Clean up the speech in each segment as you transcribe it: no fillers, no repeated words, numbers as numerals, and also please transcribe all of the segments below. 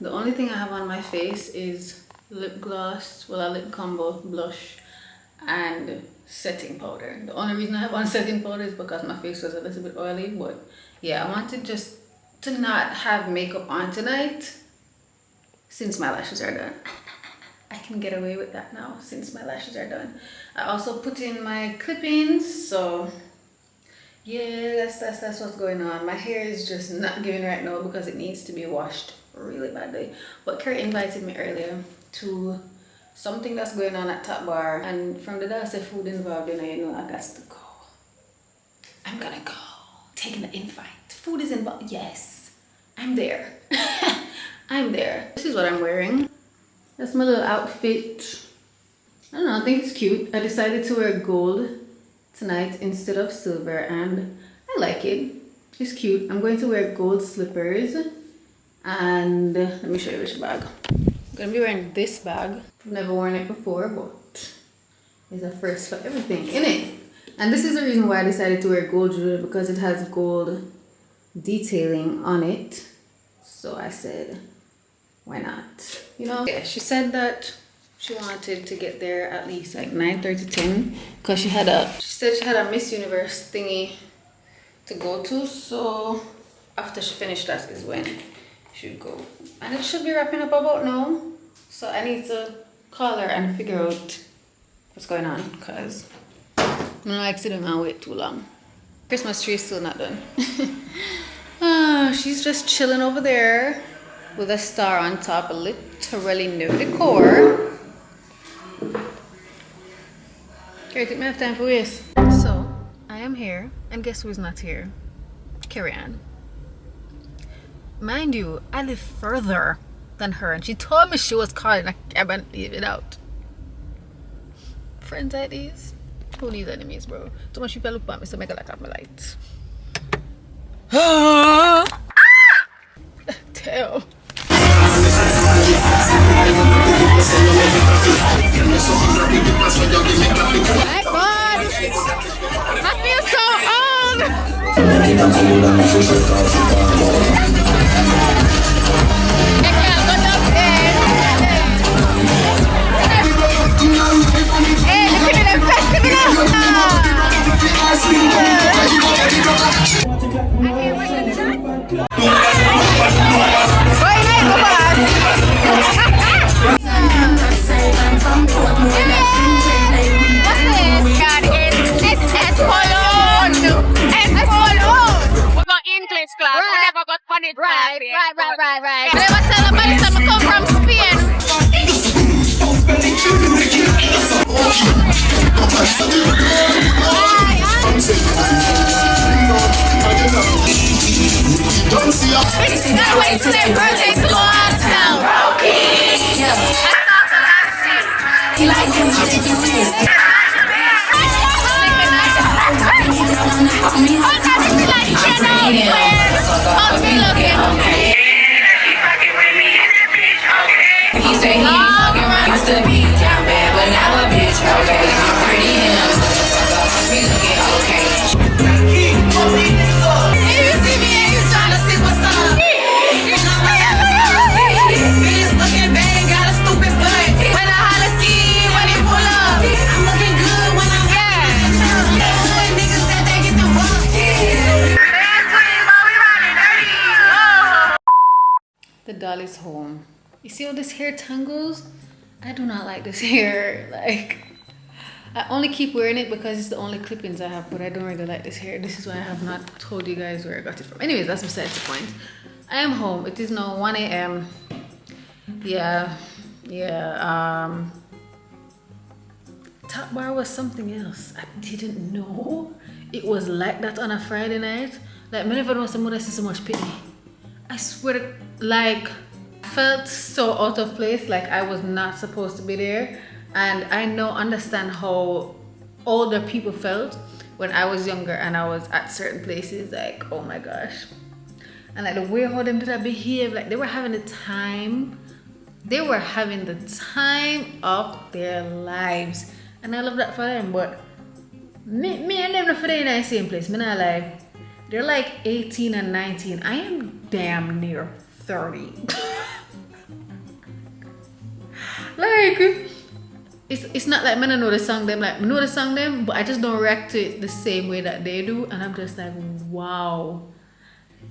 The only thing I have on my face is lip gloss, well, a lip combo, blush, and setting powder. The only reason I have on setting powder is because my face was a little bit oily, but yeah, I wanted just to not have makeup on tonight since my lashes are done. I can get away with that now since my lashes are done. I also put in my clip-ins, so yeah, that's what's going on. My hair is just not giving right now because it needs to be washed really badly. But Kurt invited me earlier to something that's going on at Tacbar, and from the day I said food involved, you know, I got to go. I'm gonna go. Taking the invite. Food is involved. Yes, I'm there. I'm there. This is what I'm wearing. That's my little outfit. I don't know, I think it's cute. I decided to wear gold tonight instead of silver, and I like it. It's cute. I'm going to wear gold slippers, and let me show you which bag. I'm gonna be wearing this bag. I've never worn it before, but it's a first for everything in it. And this is the reason why I decided to wear gold jewelry, because it has gold detailing on it. So I said, why not? You know, yeah, she said that she wanted to get there at least like 9:30, 10, because she said she had a Miss Universe thingy to go to. So after she finished that is when she would go. And it should be wrapping up about now. So I need to call her and figure out what's going on, because I don't like sitting and wait too long. Christmas tree is still not done. She's just chilling over there with a star on top, literally no decor. Okay, take me have time for this. So I am here, and guess who's not here? Carrie Ann. Mind you, I live further than her, and she told me she was calling a cab and leave it out. Friends like these? Who needs enemies, bro? Too much people look at me, so make a light off my light. Tell. My God! I feel so old! Hey, look at them festive Right. Never tell nobody that I come from Spain. It's not wait till their birthday to go out town. He likes him to take his risk. He say he fucking around, used to be down bad, but now a bitch, okay. I'm pretty and I'm be looking okay. If you see me and you tryna see what's up, bitch looking bad, got a stupid butt. When I holla ski, when he pull up, I'm looking good when I'm good. Niggas said they get the rough. The doll is home. You see all this hair tangles? I do not like this hair. Like, I only keep wearing it because it's the only clip-ins I have, but I don't really like this hair. This is why I have not told you guys where I got it from. Anyways, that's besides the point. I am home. It is now 1 a.m. Yeah. Tacbar was something else. I didn't know it was like that on a Friday night. Like, I never know someone see so much pity. I swear, like, felt so out of place, like I was not supposed to be there. And I now understand how older people felt when I was younger and I was at certain places. Like, oh my gosh. And like the way how them did I behave, like they were having the time of their lives, and I love that for them. But me and them not for in the same place. Me not lie. They're like 18 and 19. I am damn near 30. Like, it's not like I don't know the song them, like I know the song them, but I just don't react to it the same way that they do, and I'm just like, wow.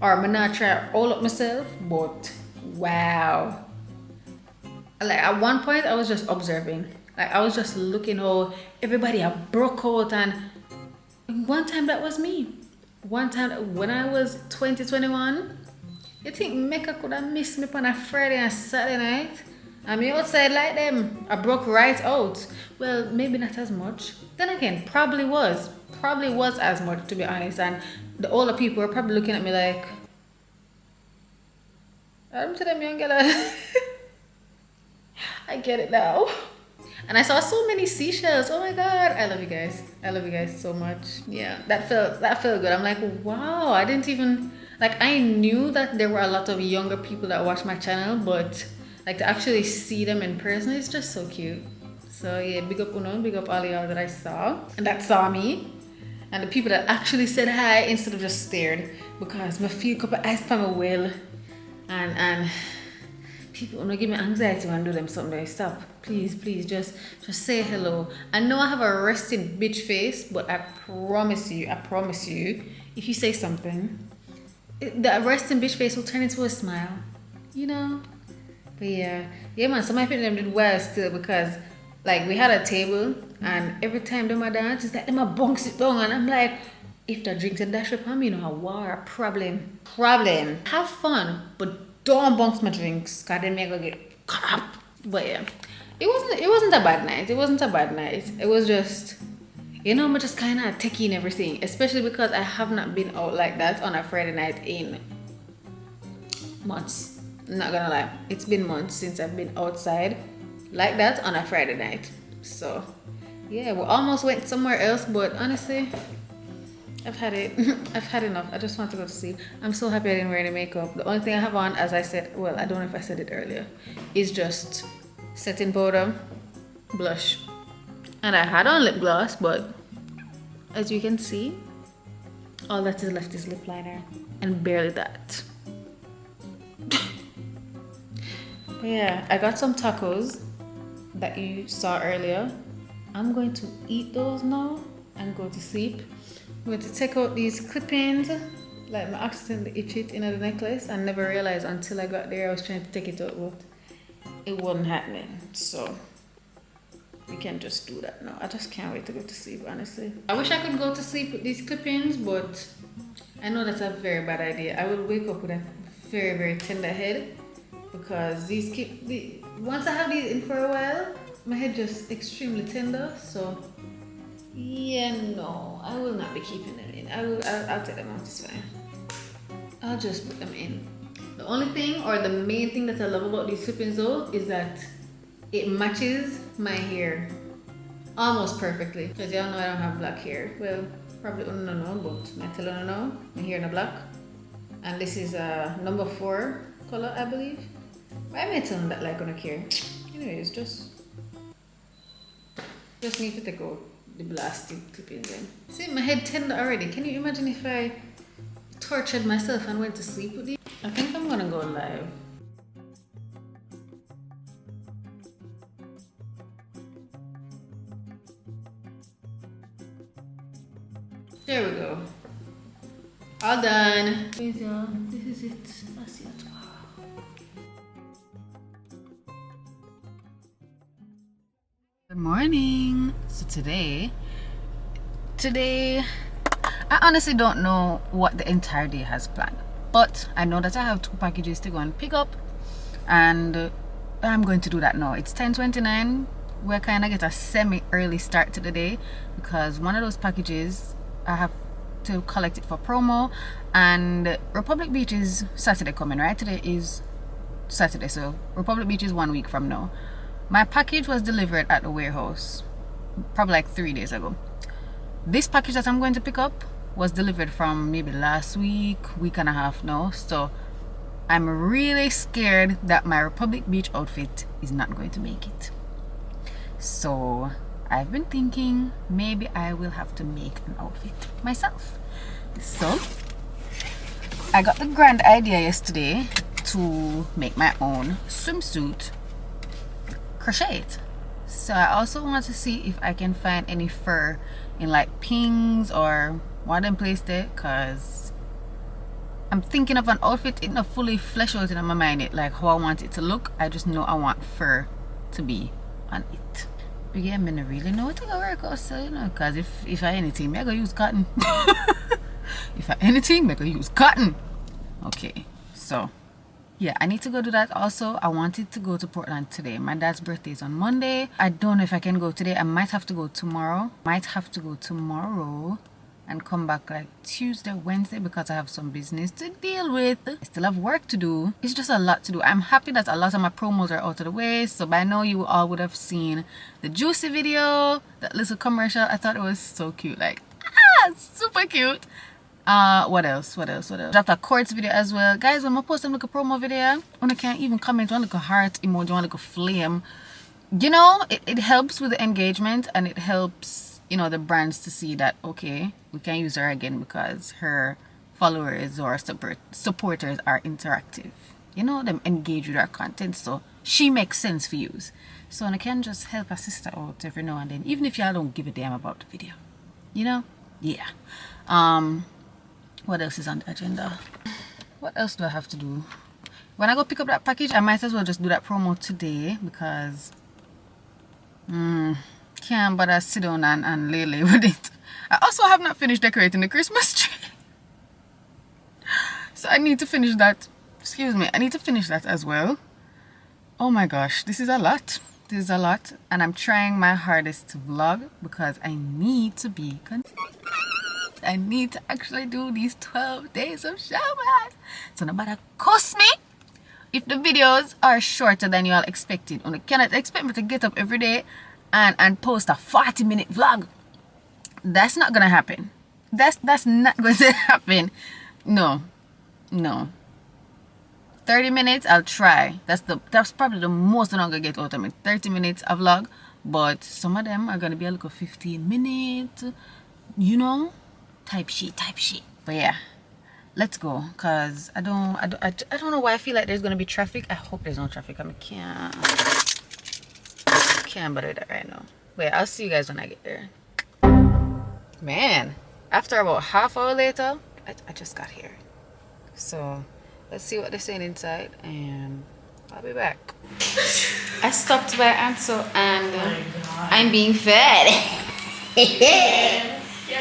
Or I'm not try all up myself, but wow. Like at one point I was just observing. Like I was just looking how everybody had broke out, and one time that was me. One time when I was 2021, you think Mecca could have missed me on a Friday and Saturday night? I mean outside like them. I broke right out. Well, maybe not as much. Then again, probably was. Probably was as much, to be honest. And the older people were probably looking at me like, I'm to them young girl. I get it now. And I saw so many seashells. Oh my god, I love you guys. I love you guys so much. Yeah, that felt good. I'm like, wow, I didn't even, like, I knew that there were a lot of younger people that watch my channel, but like to actually see them in person is just so cute. So yeah, big up Uno, big up all y'all that I saw and that saw me, and the people that actually said hi instead of just stared, because my feel couple eyes from a well, and people wanna give me anxiety when I do them something. Stop, please, just say hello. I know I have a resting bitch face, but I promise you, if you say something, the resting bitch face will turn into a smile, you know. But yeah man, some of my people them did well still, because like we had a table, and every time them a dance, it's like them a bunks it down, and I'm like, if the drinks and dash up on me, you know, a war, problem. Have fun, but don't bunks my drinks, cause then me go get caught up. But yeah, it wasn't a bad night. It was just, you know, I'm just kind of taking everything, especially because I have not been out like that on a Friday night in months. I'm not gonna lie, it's been months since I've been outside like that on a Friday night. So yeah, we almost went somewhere else, but honestly, I've had it. I've had enough. I just want to go to sleep. I'm so happy I didn't wear any makeup. The only thing I have on, as I said, well, I don't know if I said it earlier, is just setting powder, blush, and I had on lip gloss, but as you can see, all that is left is lip liner, and barely that. Yeah, I got some tacos that you saw earlier. I'm going to eat those now and go to sleep. I'm going to take out these clip-ins, like I accidentally itched it in the necklace and never realized until I got there I was trying to take it out, but it wasn't happening. So we can just do that now. I just can't wait to go to sleep, honestly. I wish I could go to sleep with these clip-ins, but I know that's a very bad idea. I will wake up with a very, very tender head, because once I have these in for a while, my head just extremely tender. So yeah, no, I will not be keeping them in. I'll take them out, it's fine. I'll just put them in. The only thing, or the main thing that I love about these clip-ins though, is that it matches my hair almost perfectly. Because y'all know I don't have black hair. Well, probably don't know, but I tell you no, my hair in black. And this is a number 4 color, I believe. Why am I telling that like on a care? Anyways, just need to take out the blasted clip-ins in. See, my head tender already. Can you imagine if I tortured myself and went to sleep with these? I think I'm gonna go live. There we go. All done. This is it. I'll see you tomorrow. Good morning. So today I honestly don't know what the entire day has planned, but I know that I have 2 packages to go and pick up, and I'm going to do that now. It's 10:29. We're kind of get a semi-early start to the day, because one of those packages I have to collect it for promo, and Republic Beach is Saturday coming, right? Today is Saturday, so Republic Beach is 1 week from now. My package was delivered at the warehouse probably like 3 days ago. This package that I'm going to pick up was delivered from maybe last week and a half now. So I'm really scared that my Republic Beach outfit is not going to make it. So I've been thinking maybe I will have to make an outfit myself. So I got the grand idea yesterday to make my own swimsuit crochet it. So I also want to see if I can find any fur in like pings or one of them placed there, because I'm thinking of an outfit. It not fully flesh out in my mind it like how I want it to look. I just know I want fur to be on it. But yeah, I mean, really know what to go work out, so you know, because if I anything, I go use cotton. If I anything, I go use cotton. Okay, so yeah, I need to go do that. Also, I wanted to go to Portland today. My dad's birthday is on Monday. I don't know if I can go today. I might have to go tomorrow. And come back like Tuesday, Wednesday, because I have some business to deal with. I still have work to do. It's just a lot to do. I'm happy that a lot of my promos are out of the way. So by now you all would have seen the Juicy video, that little commercial. I thought it was so cute, like super cute. What else? Dropped a quartz video as well. Guys, when I post them like a promo video, when I can't even comment, one like a heart emoji, one like a flame, you know, it helps with the engagement, and it helps, you know, the brands to see that, okay, we can use her again because her followers or supporters are interactive, you know, them engage with our content, so she makes sense for use. So I can just help a sister out every now and then, even if y'all don't give a damn about the video, you know. Yeah. What else is on the agenda? What else do I have to do? When I go pick up that package, I might as well just do that promo today, because can't bother sit down and lay with it. I also have not finished decorating the Christmas tree. So I need to finish that. Excuse me, I need to finish that as well. Oh my gosh, this is a lot. And I'm trying my hardest to vlog because I need to be consistent. I need to actually do these 12 days of Shelmas. So no matter cost me if the videos are shorter than you all expected. You cannot expect me to get up every day and post a 40-minute vlog. That's not gonna happen. That's not going to happen. No. 30 minutes I'll try. That's probably the most I'm gonna get out of me. 30 minutes a vlog, but some of them are gonna be a little 15 minutes, you know, type shit. But yeah, let's go, cause I don't know why I feel like there's gonna be traffic. I hope there's no traffic. I mean, can't bother that right now. Wait, I'll see you guys when I get there. Man, after about half hour later, I just got here. So let's see what they're saying inside, and I'll be back. I stopped by Ansel, and I'm being fed.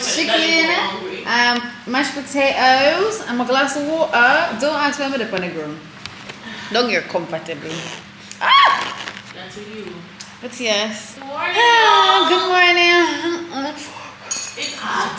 Chicken, mashed potatoes, and a glass of water. Don't ask me to put on the ground. Don't get comfortably. That's for you. But yes. Good morning. Good morning. It's hot.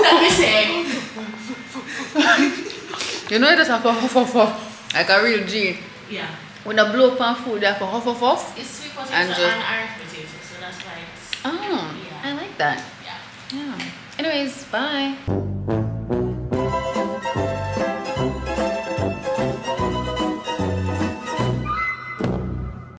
Let me say. You know, it does have to huff, like a real G. Yeah. When I blow up on food, they have to huff. It's sweet potato and Irish potato, so that's why it's... Oh, yeah. I like that. Yeah. Anyways, bye.